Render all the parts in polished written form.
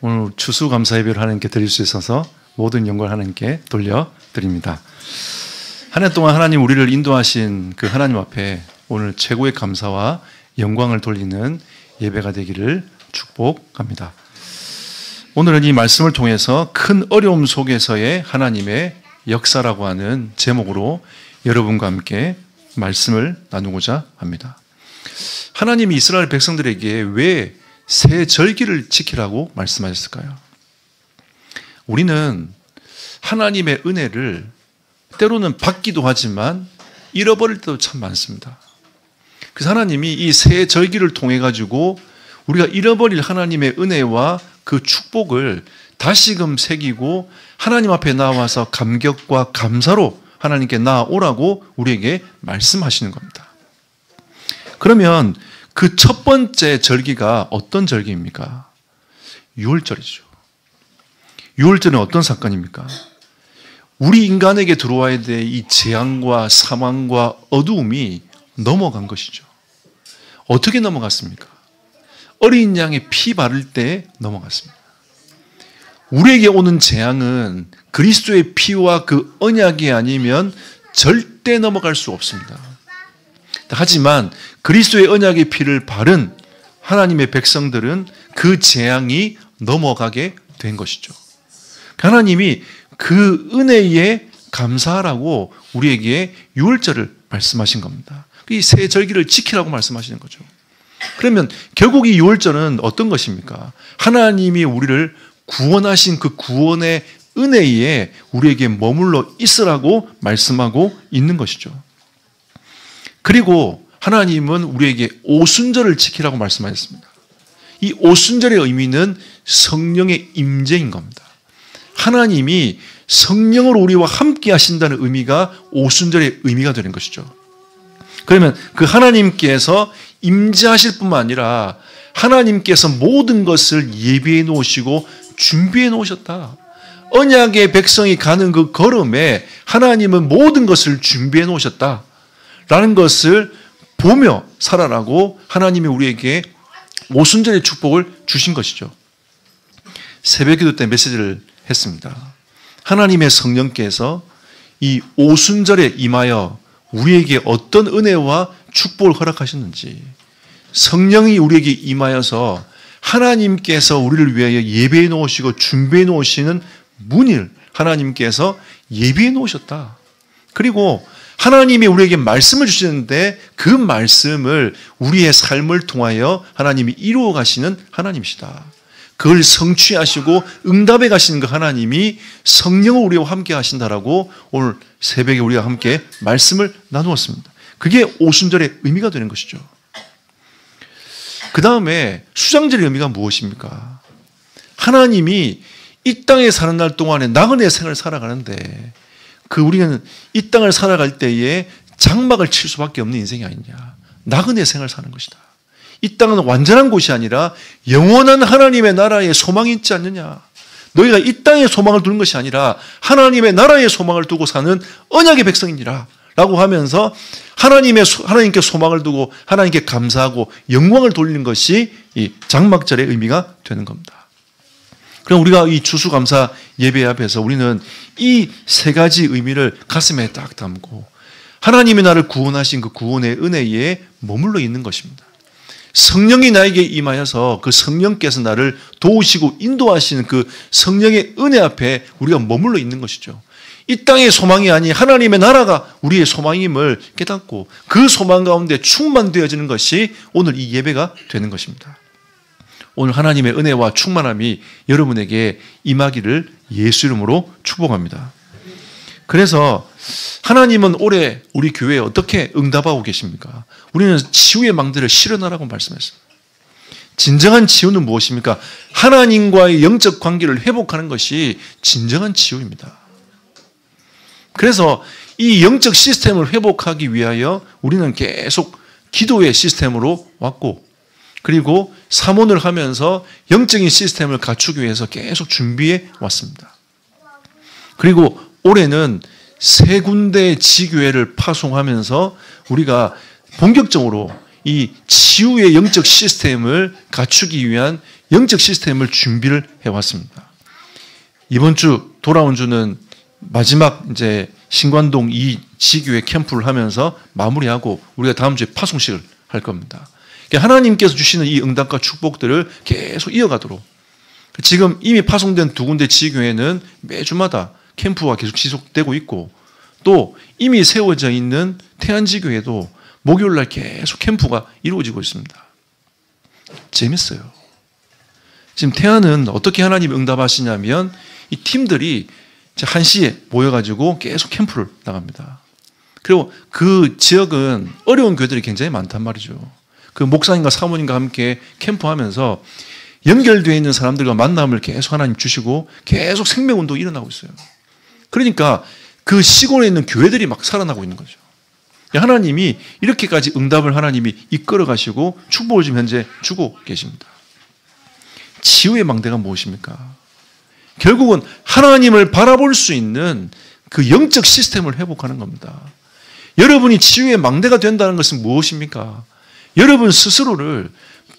오늘 추수감사 예배를 하나님께 드릴 수 있어서 모든 영광을 하나님께 돌려드립니다. 한 해 동안 하나님 우리를 인도하신 그 하나님 앞에 오늘 최고의 감사와 영광을 돌리는 예배가 되기를 축복합니다. 오늘은 이 말씀을 통해서 큰 어려움 속에서의 하나님의 역사라고 하는 제목으로 여러분과 함께 말씀을 나누고자 합니다. 하나님이 이스라엘 백성들에게 왜 새 절기를 지키라고 말씀하셨을까요? 우리는 하나님의 은혜를 때로는 받기도 하지만 잃어버릴 때도 참 많습니다. 그래서 하나님이 이 새 절기를 통해 가지고 우리가 잃어버릴 하나님의 은혜와 그 축복을 다시금 새기고 하나님 앞에 나와서 감격과 감사로 하나님께 나아오라고 우리에게 말씀하시는 겁니다. 그러면 그 첫 번째 절기가 어떤 절기입니까? 유월절이죠. 유월절은 어떤 사건입니까? 우리 인간에게 들어와야 될 이 재앙과 사망과 어두움이 넘어간 것이죠. 어떻게 넘어갔습니까? 어린 양의 피 바를 때 넘어갔습니다. 우리에게 오는 재앙은 그리스도의 피와 그 언약이 아니면 절대 넘어갈 수 없습니다. 하지만 그리스도의 언약의 피를 바른 하나님의 백성들은 그 재앙이 넘어가게 된 것이죠. 하나님이 그 은혜에 감사하라고 우리에게 유월절을 말씀하신 겁니다. 이 새 절기를 지키라고 말씀하시는 거죠. 그러면 결국 이 유월절은 어떤 것입니까? 하나님이 우리를 구원하신 그 구원의 은혜에 우리에게 머물러 있으라고 말씀하고 있는 것이죠. 그리고 하나님은 우리에게 오순절을 지키라고 말씀하셨습니다. 이 오순절의 의미는 성령의 임재인 겁니다. 하나님이 성령으로 우리와 함께 하신다는 의미가 오순절의 의미가 되는 것이죠. 그러면 그 하나님께서 임재하실 뿐만 아니라 하나님께서 모든 것을 예비해 놓으시고 준비해 놓으셨다. 언약의 백성이 가는 그 걸음에 하나님은 모든 것을 준비해 놓으셨다. 라는 것을 보며 살아라고 하나님이 우리에게 오순절의 축복을 주신 것이죠. 새벽기도 때 메시지를 했습니다. 하나님의 성령께서 이 오순절에 임하여 우리에게 어떤 은혜와 축복을 허락하셨는지, 성령이 우리에게 임하여서 하나님께서 우리를 위하여 예배해 놓으시고 준비해 놓으시는 문을 하나님께서 예비해 놓으셨다. 그리고 하나님이 우리에게 말씀을 주시는데 그 말씀을 우리의 삶을 통하여 하나님이 이루어 가시는 하나님이시다. 그걸 성취하시고 응답해 가시는 그 하나님이 성령을 우리와 함께 하신다라고 오늘 새벽에 우리가 함께 말씀을 나누었습니다. 그게 오순절의 의미가 되는 것이죠. 그 다음에 수장절의 의미가 무엇입니까? 하나님이 이 땅에 사는 날 동안에 나그네 생을 살아가는데 우리는 이 땅을 살아갈 때에 장막을 칠 수밖에 없는 인생이 아니냐. 나그네 생을 사는 것이다. 이 땅은 완전한 곳이 아니라 영원한 하나님의 나라에 소망이 있지 않느냐. 너희가 이 땅에 소망을 두는 것이 아니라 하나님의 나라에 소망을 두고 사는 언약의 백성이니라. 라고 하면서 하나님께 소망을 두고 하나님께 감사하고 영광을 돌리는 것이 이 장막절의 의미가 되는 겁니다. 그럼 우리가 이 추수감사 예배 앞에서 우리는 이 세 가지 의미를 가슴에 딱 담고 하나님이 나를 구원하신 그 구원의 은혜에 머물러 있는 것입니다. 성령이 나에게 임하여서 그 성령께서 나를 도우시고 인도하시는 그 성령의 은혜 앞에 우리가 머물러 있는 것이죠. 이 땅의 소망이 아닌 하나님의 나라가 우리의 소망임을 깨닫고 그 소망 가운데 충만되어지는 것이 오늘 이 예배가 되는 것입니다. 오늘 하나님의 은혜와 충만함이 여러분에게 임하기를 예수 이름으로 축복합니다. 그래서 하나님은 올해 우리 교회에 어떻게 응답하고 계십니까? 우리는 치유의 망대를 실현하라고 말씀했습니다. 진정한 치유는 무엇입니까? 하나님과의 영적 관계를 회복하는 것이 진정한 치유입니다. 그래서 이 영적 시스템을 회복하기 위하여 우리는 계속 기도의 시스템으로 왔고 그리고 사모를 하면서 영적인 시스템을 갖추기 위해서 계속 준비해 왔습니다. 그리고 올해는 세 군데의 지교회를 파송하면서 우리가 본격적으로 이 치유의 영적 시스템을 갖추기 위한 영적 시스템을 준비를 해왔습니다. 이번 주 돌아온 주는 마지막 이제 신관동 이 지교회 캠프를 하면서 마무리하고 우리가 다음 주에 파송식을 할 겁니다. 하나님께서 주시는 이 응답과 축복들을 계속 이어가도록 지금 이미 파송된 두 군데 지교회는 매주마다 캠프가 계속 지속되고 있고 또 이미 세워져 있는 태안지교회도 목요일날 계속 캠프가 이루어지고 있습니다. 재밌어요. 지금 태안은 어떻게 하나님이 응답하시냐면 이 팀들이 1시에 모여가지고 계속 캠프를 나갑니다. 그리고 그 지역은 어려운 교회들이 굉장히 많단 말이죠. 그 목사님과 사모님과 함께 캠프하면서 연결되어 있는 사람들과 만남을 계속 하나님 주시고 계속 생명운동이 일어나고 있어요. 그러니까 그 시골에 있는 교회들이 막 살아나고 있는 거죠. 하나님이 이렇게까지 응답을 하나님이 이끌어 가시고 축복을 지금 현재 주고 계십니다. 치유의 망대가 무엇입니까? 결국은 하나님을 바라볼 수 있는 그 영적 시스템을 회복하는 겁니다. 여러분이 치유의 망대가 된다는 것은 무엇입니까? 여러분 스스로를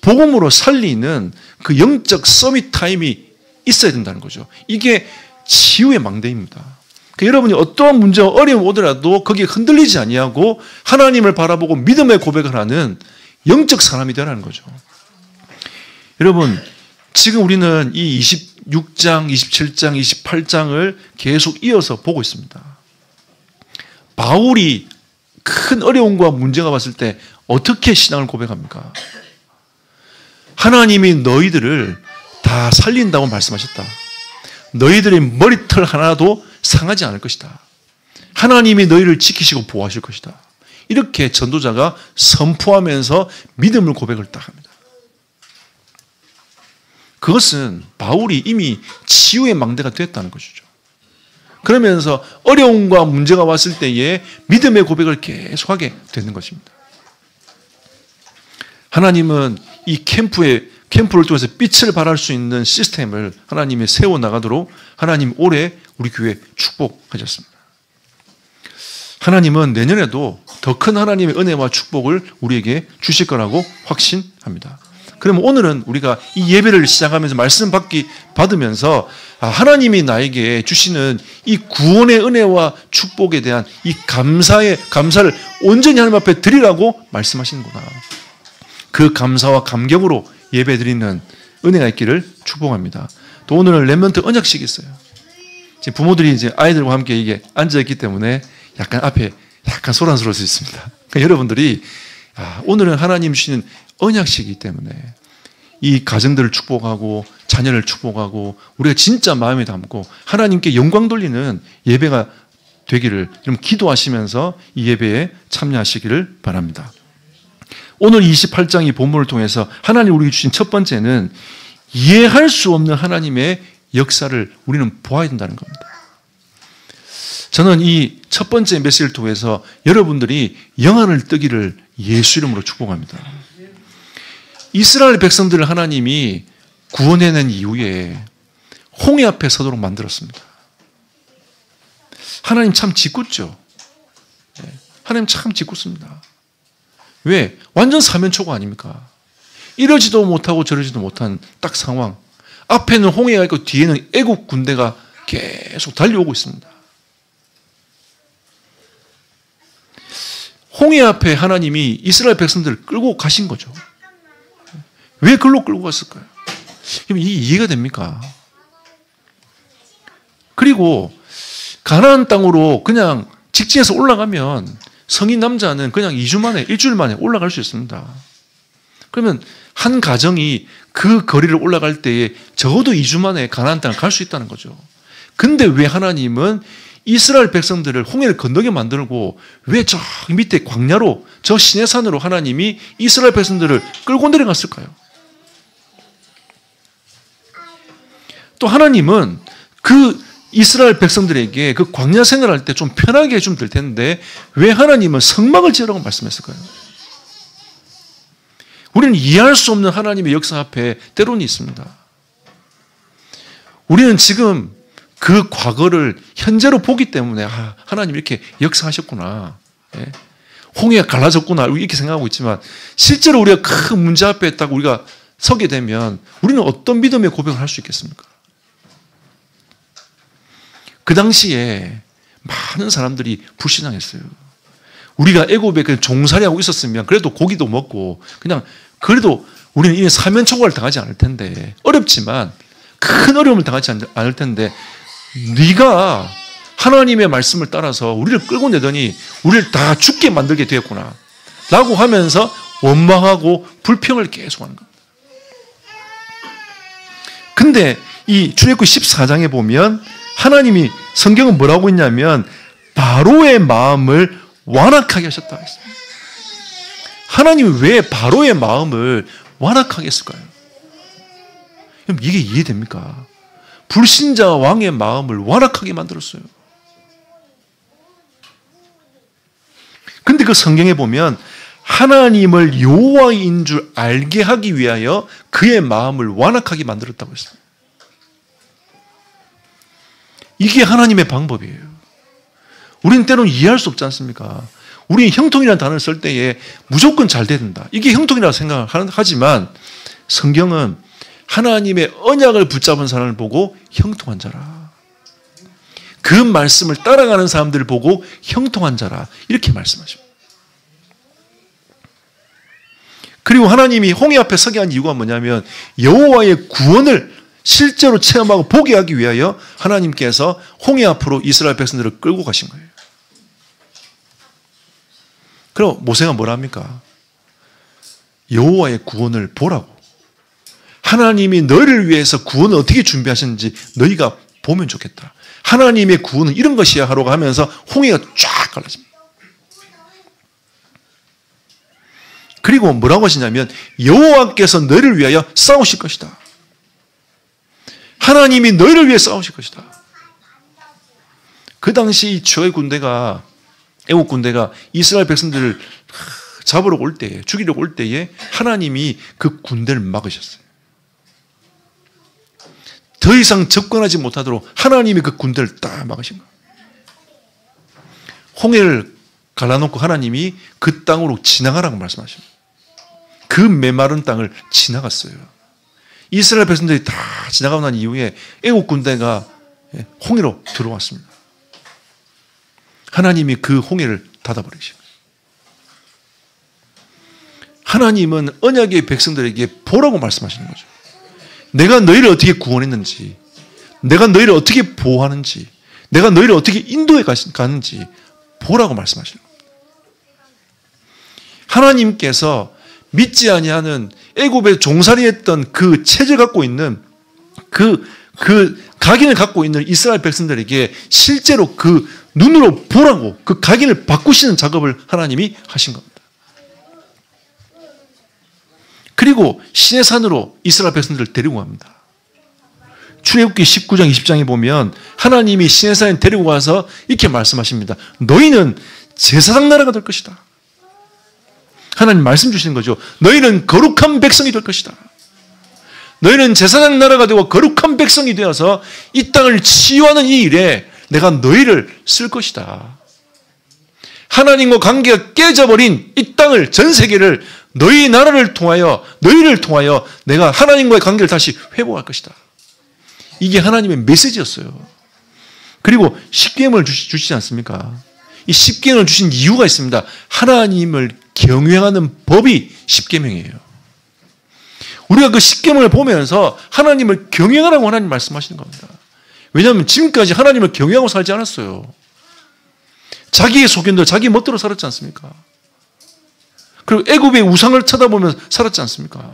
복음으로 살리는 그 영적 서밋 타임이 있어야 된다는 거죠. 이게 치유의 망대입니다. 그러니까 여러분이 어떠한 문제와 어려움이 오더라도 거기에 흔들리지 아니하고 하나님을 바라보고 믿음의 고백을 하는 영적 사람이 되라는 거죠. 여러분 지금 우리는 이 26장, 27장, 28장을 계속 이어서 보고 있습니다. 바울이 큰 어려움과 문제가 왔을 때 어떻게 신앙을 고백합니까? 하나님이 너희들을 다 살린다고 말씀하셨다. 너희들의 머리털 하나도 상하지 않을 것이다. 하나님이 너희를 지키시고 보호하실 것이다. 이렇게 전도자가 선포하면서 믿음을 고백을 딱 합니다. 그것은 바울이 이미 치유의 망대가 됐다는 것이죠. 그러면서 어려움과 문제가 왔을 때에 믿음의 고백을 계속하게 되는 것입니다. 하나님은 이 캠프를 통해서 빛을 발할 수 있는 시스템을 하나님이 세워나가도록 하나님 올해 우리 교회 축복하셨습니다. 하나님은 내년에도 더 큰 하나님의 은혜와 축복을 우리에게 주실 거라고 확신합니다. 그러면 오늘은 우리가 이 예배를 시작하면서 말씀 받으면서 하나님이 나에게 주시는 이 구원의 은혜와 축복에 대한 이 감사를 온전히 하나님 앞에 드리라고 말씀하시는구나. 그 감사와 감격으로 예배 드리는 은혜가 있기를 축복합니다. 또 오늘은 렘넌트 언약식이 있어요. 지금 부모들이 이제 아이들과 함께 이게 앉아있기 때문에 약간 앞에 약간 소란스러울 수 있습니다. 그러니까 여러분들이 오늘은 하나님 주시는 언약식이기 때문에 이 가정들을 축복하고 자녀를 축복하고 우리가 진짜 마음에 담고 하나님께 영광 돌리는 예배가 되기를 좀 기도하시면서 이 예배에 참여하시기를 바랍니다. 오늘 28장 이 본문을 통해서 하나님 우리에게 주신 첫 번째는 이해할 수 없는 하나님의 역사를 우리는 보아야 된다는 겁니다. 저는 이 첫 번째 메시지를 통해서 여러분들이 영안을 뜨기를 예수 이름으로 축복합니다. 이스라엘 백성들을 하나님이 구원해낸 이후에 홍해 앞에 서도록 만들었습니다. 하나님 참 짓궂죠. 하나님 참 짓궂습니다. 왜? 완전 사면초가 아닙니까? 이러지도 못하고 저러지도 못한 딱 상황. 앞에는 홍해가 있고 뒤에는 애국 군대가 계속 달려오고 있습니다. 홍해 앞에 하나님이 이스라엘 백성들을 끌고 가신 거죠. 왜 글로 끌고 갔을까요? 이 이해가 됩니까? 그리고 가나안 땅으로 그냥 직진해서 올라가면 성인 남자는 그냥 2주 만에, 일주일 만에 올라갈 수 있습니다. 그러면 한 가정이 그 거리를 올라갈 때에 적어도 2주 만에 가나안 땅을 갈 수 있다는 거죠. 근데 왜 하나님은 이스라엘 백성들을 홍해를 건너게 만들고 왜 저 밑에 광야로 저 시내산으로 하나님이 이스라엘 백성들을 끌고 내려갔을까요? 또 하나님은 그 이스라엘 백성들에게 그 광야 생활할 때 좀 편하게 해주면 될 텐데 왜 하나님은 성막을 지으라고 말씀했을까요? 우리는 이해할 수 없는 하나님의 역사 앞에 때론이 있습니다. 우리는 지금 그 과거를 현재로 보기 때문에 하나님 이렇게 역사하셨구나. 홍해가 갈라졌구나 이렇게 생각하고 있지만 실제로 우리가 큰 문제 앞에 딱 우리가 서게 되면 우리는 어떤 믿음의 고백을 할 수 있겠습니까? 그 당시에 많은 사람들이 불신앙했어요. 우리가 애굽에 그냥 종살이하고 있었으면 그래도 고기도 먹고 그냥 그래도 우리는 이미 사면초가를 당하지 않을 텐데 어렵지만 큰 어려움을 당하지 않을 텐데 네가 하나님의 말씀을 따라서 우리를 끌고 내더니 우리를 다 죽게 만들게 되었구나 라고 하면서 원망하고 불평을 계속하는 겁니다. 근데 이 출애굽기 14장에 보면 하나님이 성경은 뭐라고 했냐면 바로의 마음을 완악하게 하셨다고 했습니다. 하나님이 왜 바로의 마음을 완악하게 했을까요? 이게 이해됩니까? 불신자 왕의 마음을 완악하게 만들었어요. 근데 그 성경에 보면 하나님을 여호와인 줄 알게 하기 위하여 그의 마음을 완악하게 만들었다고 했습니다. 이게 하나님의 방법이에요. 우리는 때로는 이해할 수 없지 않습니까? 우리는 형통이라는 단어를 쓸 때에 무조건 잘 된다. 이게 형통이라고 생각하지만 성경은 하나님의 언약을 붙잡은 사람을 보고 형통한 자라. 그 말씀을 따라가는 사람들을 보고 형통한 자라. 이렇게 말씀하십니다. 그리고 하나님이 홍해 앞에 서게 한 이유가 뭐냐면 여호와의 구원을 실제로 체험하고 보게 하기 위하여 하나님께서 홍해 앞으로 이스라엘 백성들을 끌고 가신 거예요. 그럼 모세가 뭐라 합니까? 여호와의 구원을 보라고. 하나님이 너희를 위해서 구원을 어떻게 준비하셨는지 너희가 보면 좋겠다. 하나님의 구원은 이런 것이야 하라고 하면서 홍해가 쫙 갈라집니다. 그리고 뭐라고 하시냐면 여호와께서 너희를 위하여 싸우실 것이다. 하나님이 너희를 위해 싸우실 것이다. 그 당시 주의 군대가 애국 군대가 이스라엘 백성들을 잡으러 올 때에 죽이려고 올 때에 하나님이 그 군대를 막으셨어요. 더 이상 접근하지 못하도록 하나님이 그 군대를 딱 막으신 거예요. 홍해를 갈라놓고 하나님이 그 땅으로 지나가라고 말씀하십니다. 그 메마른 땅을 지나갔어요. 이스라엘 백성들이 다 지나가고 난 이후에 애국 군대가 홍해로 들어왔습니다. 하나님이 그 홍해를 닫아버리신 거예요. 하나님은 언약의 백성들에게 보라고 말씀하시는 거죠. 내가 너희를 어떻게 구원했는지, 내가 너희를 어떻게 보호하는지, 내가 너희를 어떻게 인도해 가는지 보라고 말씀하시는 겁니다. 하나님께서 믿지 아니하는 애굽에 종살이했던 그 체질 갖고 있는 그 각인을 갖고 있는 이스라엘 백성들에게 실제로 그 눈으로 보라고 그 각인을 바꾸시는 작업을 하나님이 하신 겁니다. 그리고 시내산으로 이스라엘 백성들을 데리고 갑니다. 출애굽기 19장 20장에 보면 하나님이 시내산에 데리고 가서 이렇게 말씀하십니다. 너희는 제사장 나라가 될 것이다. 하나님 말씀 주시는 거죠. 너희는 거룩한 백성이 될 것이다. 너희는 제사장 나라가 되고 거룩한 백성이 되어서 이 땅을 치유하는 이 일에 내가 너희를 쓸 것이다. 하나님과 관계가 깨져버린 이 땅을, 전 세계를 너희 나라를 통하여, 너희를 통하여 내가 하나님과의 관계를 다시 회복할 것이다. 이게 하나님의 메시지였어요. 그리고 십계명을 주시지 않습니까? 이 십계명을 주신 이유가 있습니다. 하나님을 경외하는 법이 십계명이에요. 우리가 그 십계명을 보면서 하나님을 경외하라고 하나님 말씀하시는 겁니다. 왜냐하면 지금까지 하나님을 경외하고 살지 않았어요. 자기의 소견대로 자기 멋대로 살았지 않습니까? 그리고 애굽의 우상을 쳐다보면서 살았지 않습니까?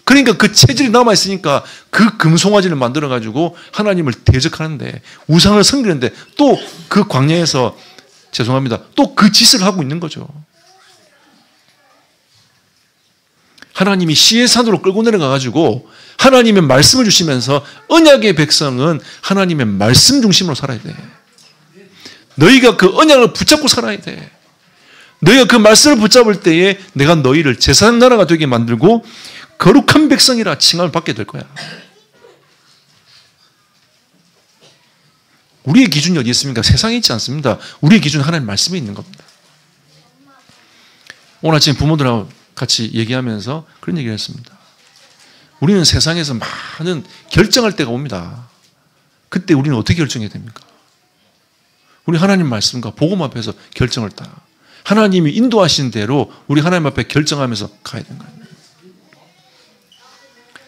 그러니까 그 체질이 남아있으니까 그 금송아지를 만들어가지고 하나님을 대적하는데 우상을 섬기는데 또 그 광야에서 죄송합니다. 또 그 짓을 하고 있는 거죠. 하나님이 시내산으로 끌고 내려가가지고 하나님의 말씀을 주시면서 언약의 백성은 하나님의 말씀 중심으로 살아야 돼. 너희가 그 언약을 붙잡고 살아야 돼. 너희가 그 말씀을 붙잡을 때에 내가 너희를 제사장 나라가 되게 만들고 거룩한 백성이라 칭함을 받게 될 거야. 우리의 기준이 어디 있습니까? 세상에 있지 않습니다. 우리의 기준은 하나님 말씀에 있는 겁니다. 오늘 아침 부모들하고 같이 얘기하면서 그런 얘기를 했습니다. 우리는 세상에서 많은 결정할 때가 옵니다. 그때 우리는 어떻게 결정해야 됩니까? 우리 하나님 말씀과 복음 앞에서 결정을 딱. 하나님이 인도하신 대로 우리 하나님 앞에 결정하면서 가야 되는 거예요.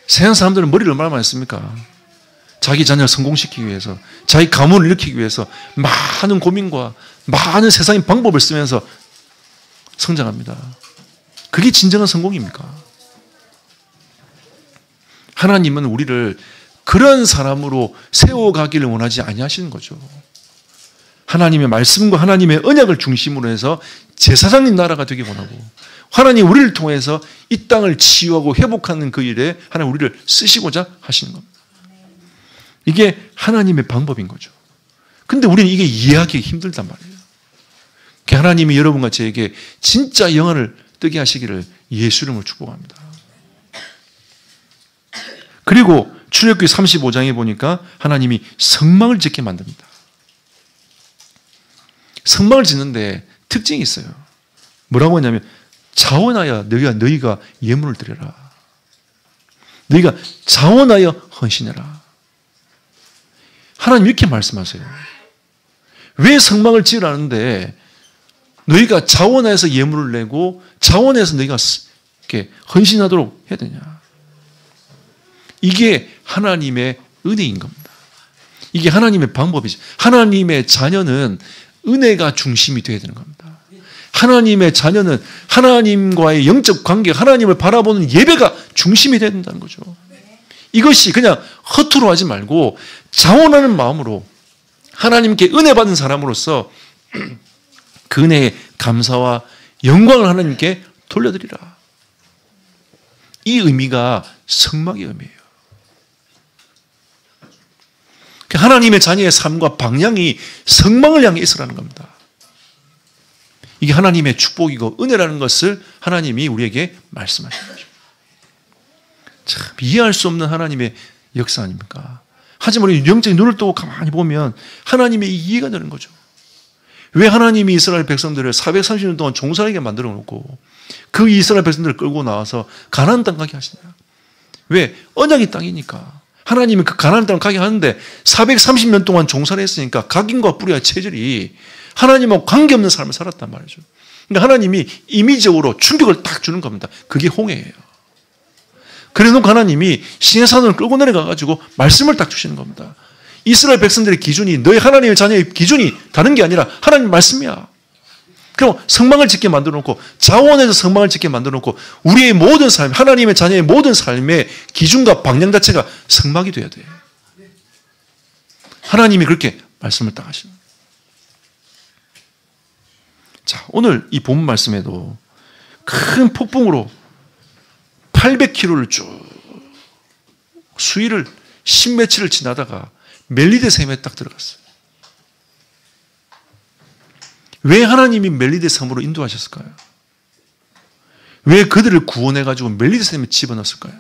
세상 사람들은 머리를 얼마나 많이 씁니까? 자기 자녀를 성공시키기 위해서, 자기 가문을 일으키기 위해서 많은 고민과 많은 세상의 방법을 쓰면서 성장합니다. 그게 진정한 성공입니까? 하나님은 우리를 그런 사람으로 세워가기를 원하지 아니하시는 거죠. 하나님의 말씀과 하나님의 언약을 중심으로 해서 제사장님 나라가 되기 원하고, 하나님 우리를 통해서 이 땅을 치유하고 회복하는 그 일에 하나님 우리를 쓰시고자 하시는 겁니다. 이게 하나님의 방법인 거죠. 근데 우리는 이게 이해하기 힘들단 말이에요. 하나님이 여러분과 저에게 진짜 영안을 뜨게 하시기를 예수 이름으로 축복합니다. 그리고 출애굽기 35장에 보니까 하나님이 성막을 짓게 만듭니다. 성막을 짓는데 특징이 있어요. 뭐라고 했냐면 자원하여 너희가 예물을 드려라. 너희가 자원하여 헌신해라. 하나님 이렇게 말씀하세요. 왜 성막을 지으라는데 너희가 자원해서 예물을 내고 자원해서 너희가 이렇게 헌신하도록 해야 되냐. 이게 하나님의 은혜인 겁니다. 이게 하나님의 방법이죠. 하나님의 자녀는 은혜가 중심이 되어야 되는 겁니다. 하나님의 자녀는 하나님과의 영적 관계, 하나님을 바라보는 예배가 중심이 되어야 된다는 거죠. 이것이 그냥 허투루 하지 말고 자원하는 마음으로 하나님께 은혜 받은 사람으로서 그 은혜의 감사와 영광을 하나님께 돌려드리라. 이 의미가 성막의 의미예요. 하나님의 자녀의 삶과 방향이 성막을 향해 있으라는 겁니다. 이게 하나님의 축복이고 은혜라는 것을 하나님이 우리에게 말씀하시는 거죠. 참 이해할 수 없는 하나님의 역사 아닙니까? 하지만 우리 영적인 눈을 뜨고 가만히 보면 하나님의 이해가 되는 거죠. 왜 하나님이 이스라엘 백성들을 430년 동안 종살이게 만들어 놓고 그 이스라엘 백성들을 끌고 나와서 가나안 땅 가게 하시냐? 왜? 언약의 땅이니까. 하나님이 그 가나안 땅을 가게 하는데 430년 동안 종살이 했으니까 각인과 뿌리와 체질이 하나님하고 관계없는 삶을 살았단 말이죠. 그러니까 하나님이 임의적으로 충격을 딱 주는 겁니다. 그게 홍해예요. 그래놓고 하나님이 시내산을 끌고 내려가가지고 말씀을 딱 주시는 겁니다. 이스라엘 백성들의 기준이 너희 하나님의 자녀의 기준이 다른 게 아니라 하나님 말씀이야. 그럼 성막을 짓게 만들어 놓고 자원해서 성막을 짓게 만들어 놓고 우리의 모든 삶, 하나님의 자녀의 모든 삶의 기준과 방향 자체가 성막이 돼야 돼. 하나님이 그렇게 말씀을 딱 하시는 거예요. 자, 오늘 이 본문 말씀에도 큰 폭풍으로 800km를 쭉 수위를 10m를 지나다가 멜리데 섬에 딱 들어갔어요. 왜 하나님이 멜리데 섬으로 인도하셨을까요? 왜 그들을 구원해가지고 멜리데 섬에 집어넣었을까요?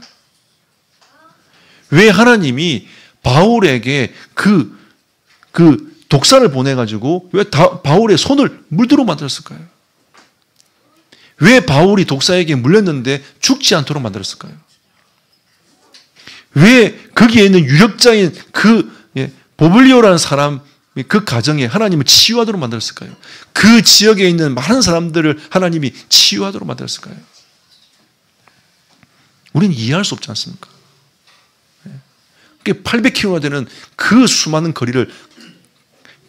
왜 하나님이 바울에게 그 독사를 보내가지고 왜 바울의 손을 물도록 만들었을까요? 왜 바울이 독사에게 물렸는데 죽지 않도록 만들었을까요? 왜 거기에 있는 유력자인 보블리오라는 사람 그 가정에 하나님을 치유하도록 만들었을까요? 그 지역에 있는 많은 사람들을 하나님이 치유하도록 만들었을까요? 우리는 이해할 수 없지 않습니까? 800km가 되는 그 수많은 거리를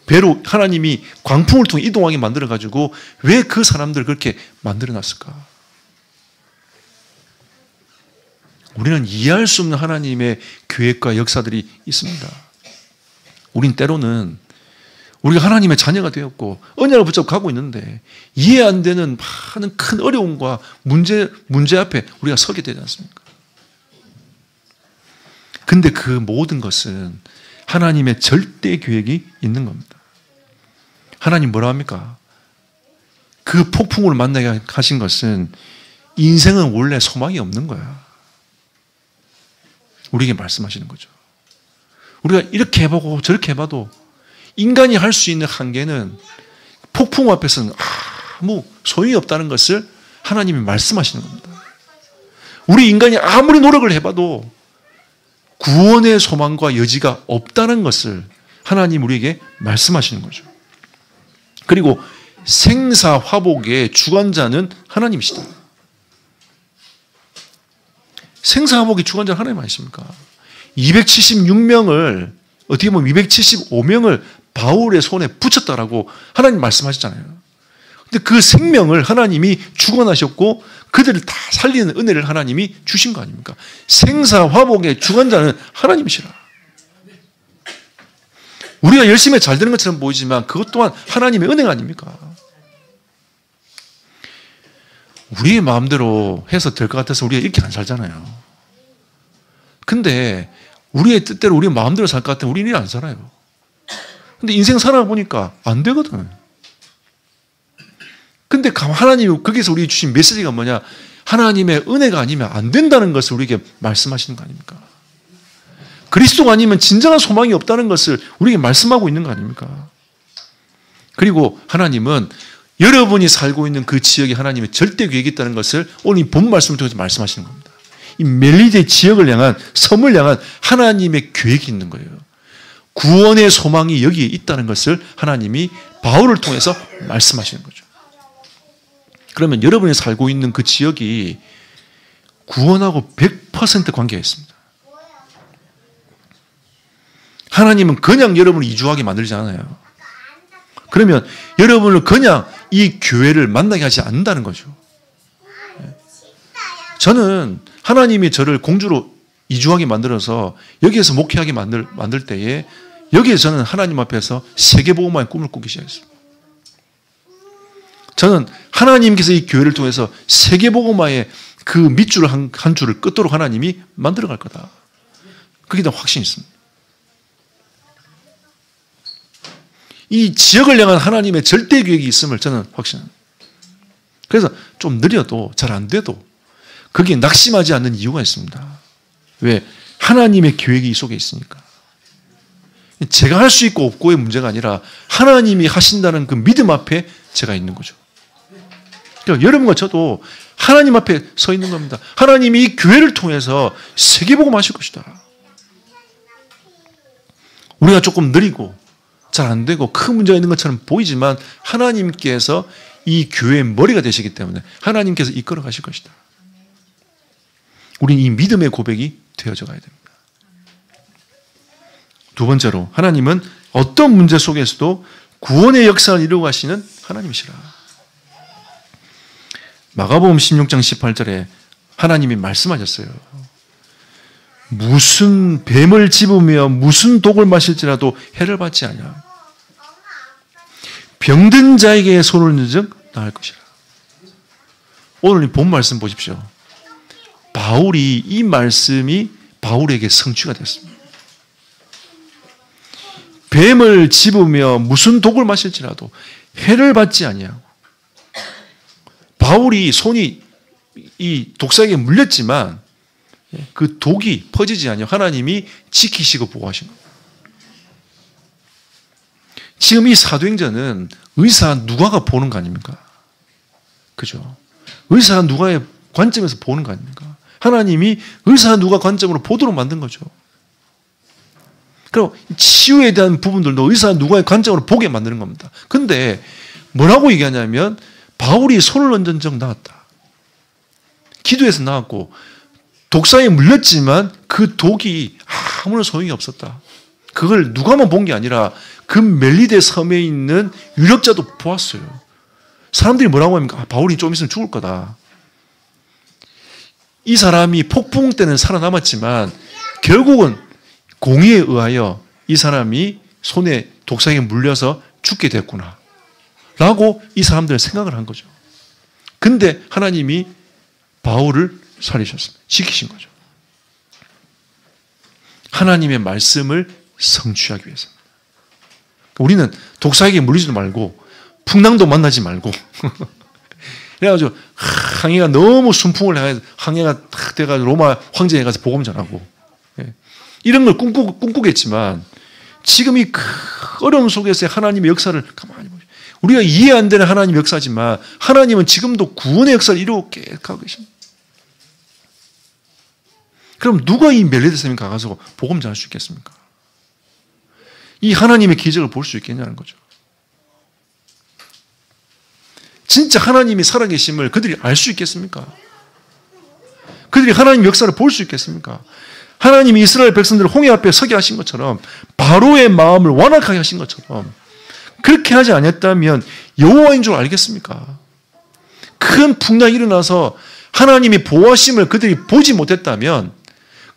배로 하나님이 광풍을 통해 이동하게 만들어가지고 왜 그 사람들을 그렇게 만들어놨을까? 우리는 이해할 수 없는 하나님의 계획과 역사들이 있습니다. 우린 때로는 우리가 하나님의 자녀가 되었고 언약을 붙잡고 가고 있는데 이해 안 되는 많은 큰 어려움과 문제 앞에 우리가 서게 되지 않습니까? 근데 그 모든 것은 하나님의 절대 계획이 있는 겁니다. 하나님 뭐라 합니까? 그 폭풍을 만나게 하신 것은 인생은 원래 소망이 없는 거야. 우리에게 말씀하시는 거죠. 우리가 이렇게 해보고 저렇게 해봐도 인간이 할 수 있는 한계는 폭풍 앞에서는 아무 소용이 없다는 것을 하나님이 말씀하시는 겁니다. 우리 인간이 아무리 노력을 해봐도 구원의 소망과 여지가 없다는 것을 하나님 우리에게 말씀하시는 거죠. 그리고 생사화복의 주관자는 하나님이시다. 생사화복의 주관자는 하나님 아니십니까? 276명을 어떻게 보면 275명을 바울의 손에 붙였다라고 하나님 말씀하셨잖아요. 근데 그 생명을 하나님이 주관하셨고 그들을 다 살리는 은혜를 하나님이 주신 거 아닙니까? 생사화복의 주관자는 하나님이시라. 우리가 열심히 잘 되는 것처럼 보이지만 그것 또한 하나님의 은혜가 아닙니까? 우리의 마음대로 해서 될 것 같아서 우리가 이렇게 안 살잖아요. 근데 우리의 뜻대로 우리의 마음대로 살 것 같으면 우리는 이렇게 안 살아요. 근데 인생 살아보니까 안 되거든. 근데 하나님이 거기서 우리에게 주신 메시지가 뭐냐? 하나님의 은혜가 아니면 안 된다는 것을 우리에게 말씀하시는 거 아닙니까? 그리스도가 아니면 진정한 소망이 없다는 것을 우리에게 말씀하고 있는 거 아닙니까? 그리고 하나님은 여러분이 살고 있는 그 지역에 하나님의 절대 계획이 있다는 것을 오늘 이 본 말씀을 통해서 말씀하시는 겁니다. 이 멜리데 지역을 향한, 섬을 향한 하나님의 계획이 있는 거예요. 구원의 소망이 여기에 있다는 것을 하나님이 바울을 통해서 말씀하시는 거죠. 그러면 여러분이 살고 있는 그 지역이 구원하고 100% 관계가 있습니다. 하나님은 그냥 여러분을 이주하게 만들지 않아요. 그러면 여러분을 그냥 이 교회를 만나게 하지 않는다는 거죠. 저는 하나님이 저를 공주로 이주하게 만들어서 여기에서 목회하게 만들 때에 여기에서 저는 하나님 앞에서 세계복음화의 꿈을 꾸기 시작했습니다. 저는 하나님께서 이 교회를 통해서 세계복음화의 그 밑줄 한 줄을 끝도록 하나님이 만들어갈 거다. 그게 더 확신이 있습니다. 이 지역을 향한 하나님의 절대 계획이 있음을 저는 확신합니다. 그래서 좀 느려도 잘 안 돼도 거기에 낙심하지 않는 이유가 있습니다. 왜? 하나님의 계획이 이 속에 있으니까. 제가 할 수 있고 없고의 문제가 아니라 하나님이 하신다는 그 믿음 앞에 제가 있는 거죠. 그러니까 여러분과 저도 하나님 앞에 서 있는 겁니다. 하나님이 이 교회를 통해서 세계복음 하실 것이다. 우리가 조금 느리고 잘 안 되고 큰 문제가 있는 것처럼 보이지만 하나님께서 이 교회의 머리가 되시기 때문에 하나님께서 이끌어 가실 것이다. 우리는 이 믿음의 고백이 되어져 가야 됩니다. 두 번째로 하나님은 어떤 문제 속에서도 구원의 역사를 이루어 가시는 하나님이시라. 마가복음 16장 18절에 하나님이 말씀하셨어요. 무슨 뱀을 집으며 무슨 독을 마실지라도 해를 받지 아니하며 병든 자에게 손을 넣은 즉 나을 것이라. 오늘 본 말씀 보십시오. 바울이 이 말씀이 바울에게 성취가 됐습니다. 뱀을 집으며 무슨 독을 마실지라도 해를 받지 아니하고 바울이 손이 이 독사에게 물렸지만 그 독이 퍼지지 아니하고 하나님이 지키시고 보호하신 겁니다. 지금 이 사도행전은 의사 누가가 보는 거 아닙니까? 그죠? 의사 누가의 관점에서 보는 거 아닙니까? 하나님이 의사 누가 관점으로 보도록 만든 거죠. 그리고 치유에 대한 부분들도 의사 누가의 관점으로 보게 만드는 겁니다. 근데 뭐라고 얘기하냐면 바울이 손을 얹은 적 나았다. 기도해서 나았고 독사에 물렸지만 그 독이 아무런 소용이 없었다. 그걸 누가만 본 게 아니라 그 멜리데 섬에 있는 유력자도 보았어요. 사람들이 뭐라고 합니까? 바울이 좀 있으면 죽을 거다. 이 사람이 폭풍 때는 살아남았지만 결국은 공의에 의하여 이 사람이 손에 독사에 물려서 죽게 됐구나 라고 이 사람들은 생각을 한 거죠. 근데 하나님이 바울을 살리셨습니다. 지키신 거죠. 하나님의 말씀을 성취하기 위해서입니다. 우리는 독사에게 물리지도 말고 풍랑도 만나지 말고 그래가지고 항해가 너무 순풍을 향해서 항해가 탁 돼가지고 로마 황제에 가서 복음 전하고 이런 걸 꿈꾸겠지만 지금 이 어려움 속에서의 하나님의 역사를 가만히 보세요. 우리가 이해 안 되는 하나님 역사지만 하나님은 지금도 구원의 역사를 이루고 계속 계십니다. 그럼 누가 이 멜리데셈에 가서 복음 전할 수 있겠습니까? 이 하나님의 기적을 볼 수 있겠냐는 거죠. 진짜 하나님이 살아계심을 그들이 알 수 있겠습니까? 그들이 하나님 역사를 볼 수 있겠습니까? 하나님이 이스라엘 백성들을 홍해 앞에 서게 하신 것처럼 바로의 마음을 완악하게 하신 것처럼 그렇게 하지 않았다면 여호와인 줄 알겠습니까? 큰 풍랑이 일어나서 하나님이 보호하심을 그들이 보지 못했다면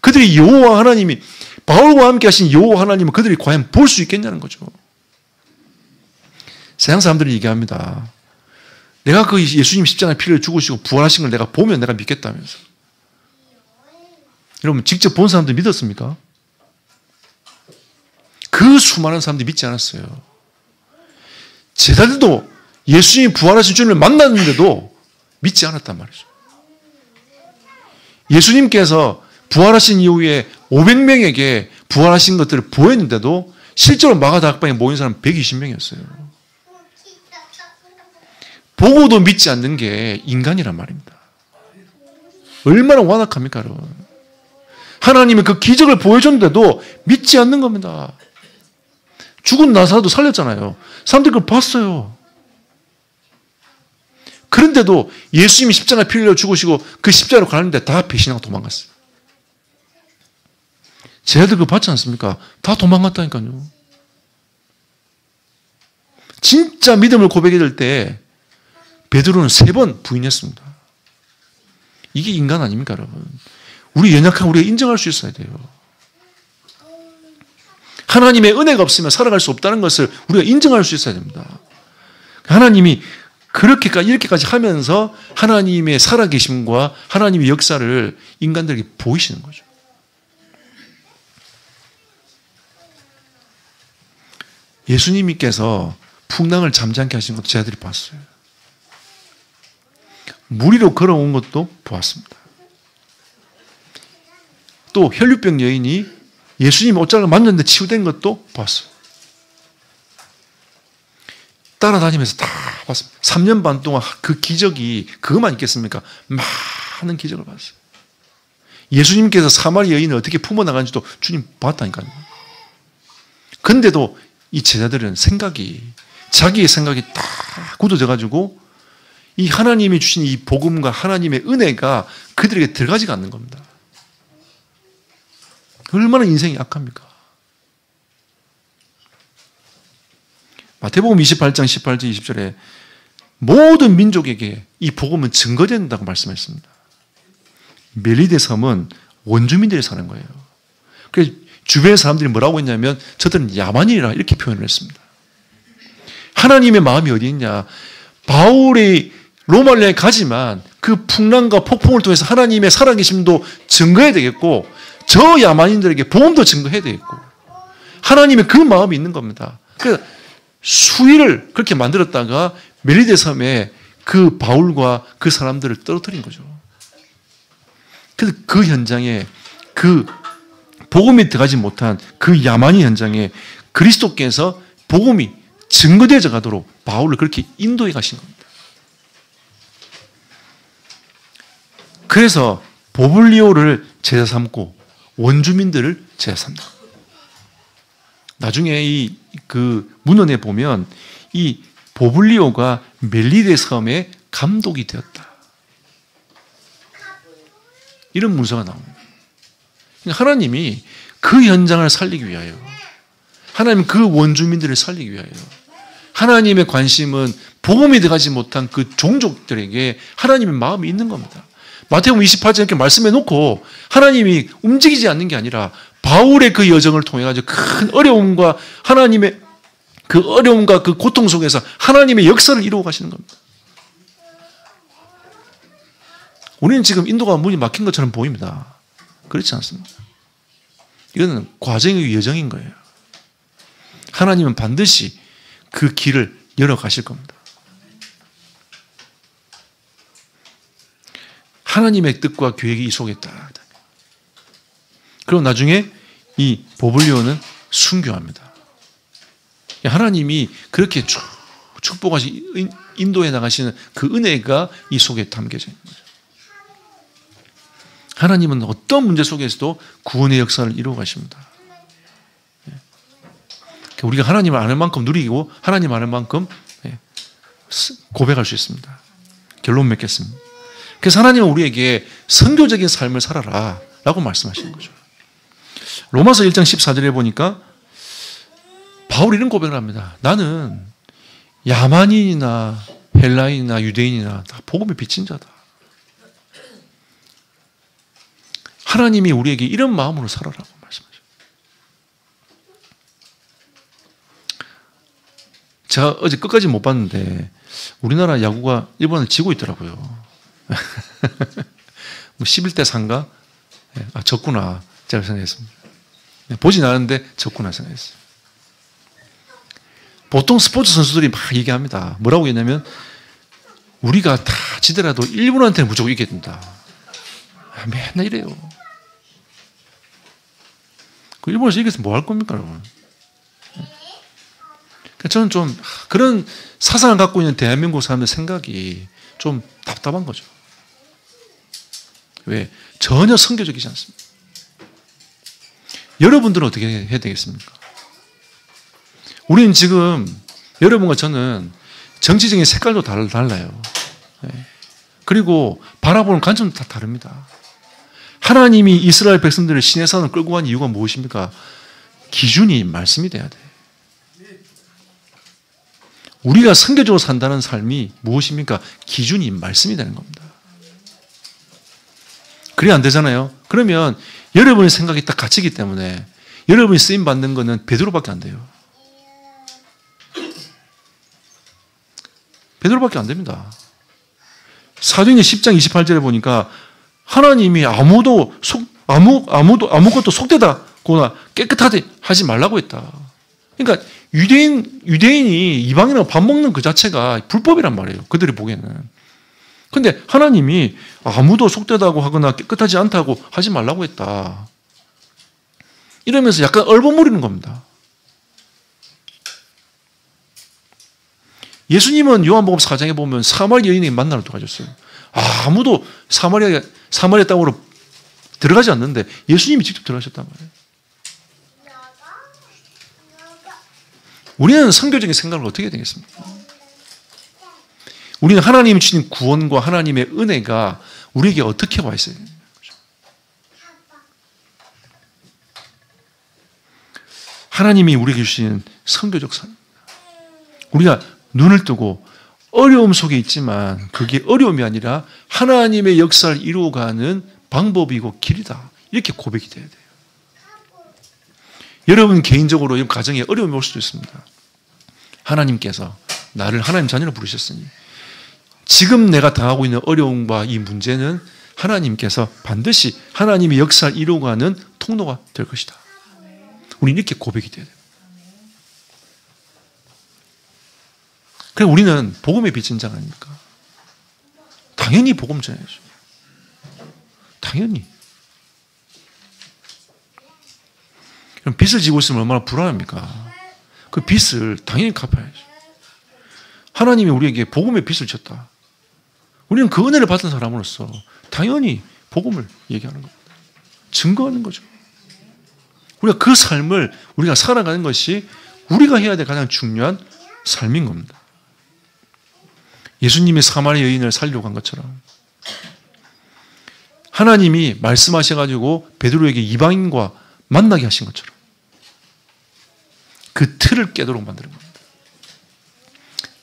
그들이 여호와 하나님이 바울과 함께 하신 여호와 하나님을 그들이 과연 볼 수 있겠냐는 거죠. 세상 사람들이 얘기합니다. 내가 그 예수님 십자가의 피를 죽으시고 부활하신 걸 내가 보면 내가 믿겠다면서. 여러분 직접 본 사람들 믿었습니까? 그 수많은 사람들이 믿지 않았어요. 제자들도 예수님이 부활하신 주님을 만났는데도 믿지 않았단 말이죠. 예수님께서 부활하신 이후에 500명에게 부활하신 것들을 보였는데도 실제로 마가다락방에 모인 사람 120명이었어요. 보고도 믿지 않는 게 인간이란 말입니다. 얼마나 완악합니까, 여러분? 하나님이 그 기적을 보여줬는데도 믿지 않는 겁니다. 죽은 나사로도 살렸잖아요. 사람들이 그걸 봤어요. 그런데도 예수님이 십자가에 피 흘려 죽으시고 그 십자가로 가는데 다 배신하고 도망갔어요. 쟤들 그거 봤지 않습니까? 다 도망갔다니까요. 진짜 믿음을 고백해야 될 때 베드로는 3번 부인했습니다. 이게 인간 아닙니까, 여러분? 우리 연약한 우리가 인정할 수 있어야 돼요. 하나님의 은혜가 없으면 살아갈 수 없다는 것을 우리가 인정할 수 있어야 됩니다. 하나님이 이렇게까지 하면서 하나님의 살아계심과 하나님의 역사를 인간들에게 보이시는 거죠. 예수님께서 풍랑을 잠잠케 하신 것도 제자들이 봤어요. 물 위로 걸어온 것도 보았습니다. 또 혈류병 여인이 예수님 옷자락을 만졌는데 치유된 것도 봤어요. 따라다니면서 다 봤습니다. 3년 반 동안 그 기적이 그것만 있겠습니까? 많은 기적을 봤어요. 예수님께서 사마리 여인을 어떻게 품어나가는지도 주님 봤다니까요. 근데도 이 제자들은 자기의 생각이 다 굳어져가지고 이 하나님이 주신 이 복음과 하나님의 은혜가 그들에게 들어가지가 않는 겁니다. 얼마나 인생이 악합니까? 마태복음 28장 18절 20절에 모든 민족에게 이 복음은 증거된다고 말씀했습니다. 멜리데 섬은 원주민들이 사는 거예요. 그래서 주변 사람들이 뭐라고 했냐면 저들은 야만인이라 이렇게 표현을 했습니다. 하나님의 마음이 어디 있냐? 바울이 로마에 가지만 그 풍랑과 폭풍을 통해서 하나님의 살아계심도 증거해야 되겠고 저 야만인들에게 복음도 증거해야 되겠고 하나님의 그 마음이 있는 겁니다. 그래서 수위를 그렇게 만들었다가 멜리데 섬에 그 바울과 그 사람들을 떨어뜨린 거죠. 그래서 그 현장에 그 복음이 들어가지 못한 그 야만인 현장에 그리스도께서 복음이 증거되어져 가도록 바울을 그렇게 인도해 가신 겁니다. 그래서 보블리오를 제자 삼고 원주민들을 제자 삼다. 나중에 그 문헌에 보면 이 보블리오가 멜리데 섬의 감독이 되었다. 이런 문서가 나옵니다. 하나님이 그 현장을 살리기 위하여, 하나님 그 원주민들을 살리기 위하여, 하나님의 관심은 복음이 들어가지 못한 그 종족들에게 하나님의 마음이 있는 겁니다. 마태복음 28장 이렇게 말씀해 놓고 하나님이 움직이지 않는 게 아니라 바울의 그 여정을 통해 가지고 큰 어려움과 하나님의 그 어려움과 그 고통 속에서 하나님의 역사를 이루어 가시는 겁니다. 우리는 지금 인도가 문이 막힌 것처럼 보입니다. 그렇지 않습니다. 이거는 과정의 여정인 거예요. 하나님은 반드시 그 길을 열어 가실 겁니다. 하나님의 뜻과 계획이 이 속에 있다. 그리고 나중에 이 보블리오는 순교합니다. 하나님이 그렇게 쭉 축복하시 인도해 나가시는 그 은혜가 이 속에 담겨져 있는 거죠. 하나님은 어떤 문제 속에서도 구원의 역사를 이루어 가십니다. 우리가 하나님을 아는 만큼 누리고 하나님 아는 만큼 고백할 수 있습니다. 결론 맺겠습니다. 그래서 하나님은 우리에게 선교적인 삶을 살아라 라고 말씀하시는 거죠. 로마서 1장 14절에 보니까 바울이 이런 고백을 합니다. 나는 야만인이나 헬라인이나 유대인이나 다 복음에 비친 자다. 하나님이 우리에게 이런 마음으로 살아라고 말씀하셔요. 제가 어제 끝까지 못 봤는데 우리나라 야구가 일본을 지고 있더라고요. 뭐 11대 4인가? 아, 졌구나. 제가 생각했습니다. 보진 않았는데 졌구나 생각했어요. 보통 스포츠 선수들이 막 얘기합니다. 뭐라고 했냐면 우리가 다 지더라도 일본한테는 무조건 이겨야 된다. 맨날 이래요. 그 일본에서 이겨서 뭐 할 겁니까, 여러분? 저는 좀 그런 사상을 갖고 있는 대한민국 사람들 생각이 좀 답답한 거죠. 왜? 전혀 선교적이지 않습니다. 여러분들은 어떻게 해야 되겠습니까? 우리는 지금 여러분과 저는 정치적인 색깔도 달라요. 그리고 바라보는 관점도 다 다릅니다. 하나님이 이스라엘 백성들을 시내 산으로 끌고 간 이유가 무엇입니까? 기준이 말씀이 돼야 돼. 우리가 선교적으로 산다는 삶이 무엇입니까? 기준이 말씀이 되는 겁니다. 그래 안 되잖아요. 그러면 여러분의 생각이 딱 갇히기 때문에 여러분이 쓰임 받는 거는 베드로밖에 안 돼요. 베드로밖에 안 됩니다. 사도행전 10장 28절에 보니까 하나님이 아무것도 속되다거나 깨끗하게 하지 말라고 했다. 그러니까 유대인이 이방인하고 밥 먹는 그 자체가 불법이란 말이에요. 그들이 보기에는. 근데 하나님이 아무도 속되다고 하거나 깨끗하지 않다고 하지 말라고 했다. 이러면서 약간 얼버무리는 겁니다. 예수님은 요한복음 4장에 보면 사마리아 여인에게 만나러 들어가셨어요. 아무도 사마리아 땅으로 들어가지 않는데 예수님이 직접 들어가셨단 말이에요. 우리는 선교적인 생각을 어떻게 해야 되겠습니까? 우리는 하나님이 주신 구원과 하나님의 은혜가 우리에게 어떻게 와 있어야 되는 거죠? 하나님이 우리에게 주신 선교적 삶입니다. 우리가 눈을 뜨고 어려움 속에 있지만 그게 어려움이 아니라 하나님의 역사를 이루어가는 방법이고 길이다. 이렇게 고백이 돼야 돼요. 여러분 개인적으로 이 가정에 어려움이 올 수도 있습니다. 하나님께서 나를 하나님 자녀로 부르셨으니 지금 내가 당하고 있는 어려움과 이 문제는 하나님께서 반드시 하나님의 역사를 이루어가는 통로가 될 것이다. 우리는 이렇게 고백이 돼야 돼요. 그래서 우리는 복음의 빚진 자 아닙니까? 당연히 복음 전해야죠. 당연히. 그럼 빚을 지고 있으면 얼마나 불안합니까? 그 빚을 당연히 갚아야죠. 하나님이 우리에게 복음의 빚을 졌다. 우리는 그 은혜를 받은 사람으로서 당연히 복음을 얘기하는 겁니다. 증거하는 거죠. 우리가 그 삶을 우리가 살아가는 것이 우리가 해야 될 가장 중요한 삶인 겁니다. 예수님이 사마리아 여인을 살려고 한 것처럼 하나님이 말씀하셔가지고 베드로에게 이방인과 만나게 하신 것처럼 그 틀을 깨도록 만드는 겁니다.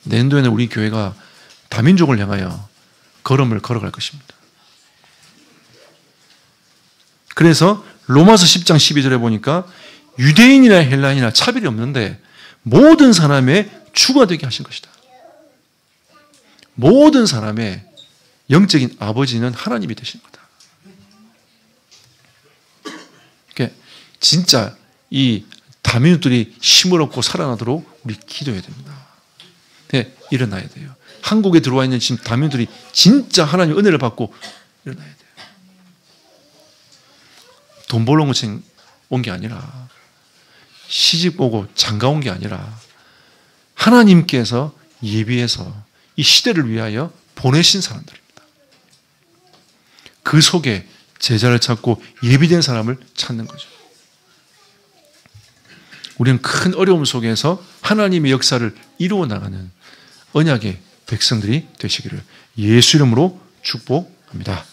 내년도에는 우리 교회가 다민족을 향하여 걸음을 걸어갈 것입니다. 그래서 로마서 10장 12절에 보니까 유대인이나 헬라인이나 차별이 없는데 모든 사람의 주가 되게 하신 것이다. 모든 사람의 영적인 아버지는 하나님이 되신 거다. 그러니까 진짜 이 다민족들이 힘을 얻고 살아나도록 우리 기도해야 됩니다. 네, 일어나야 돼요. 한국에 들어와 있는 지금 다민족들이 진짜 하나님의 은혜를 받고 일어나야 돼요. 돈 벌러 온 게 아니라 시집 오고 장가 온 게 아니라 하나님께서 예비해서 이 시대를 위하여 보내신 사람들입니다. 그 속에 제자를 찾고 예비된 사람을 찾는 거죠. 우리는 큰 어려움 속에서 하나님의 역사를 이루어 나가는 언약의 백성들이 되시기를 예수 이름으로 축복합니다.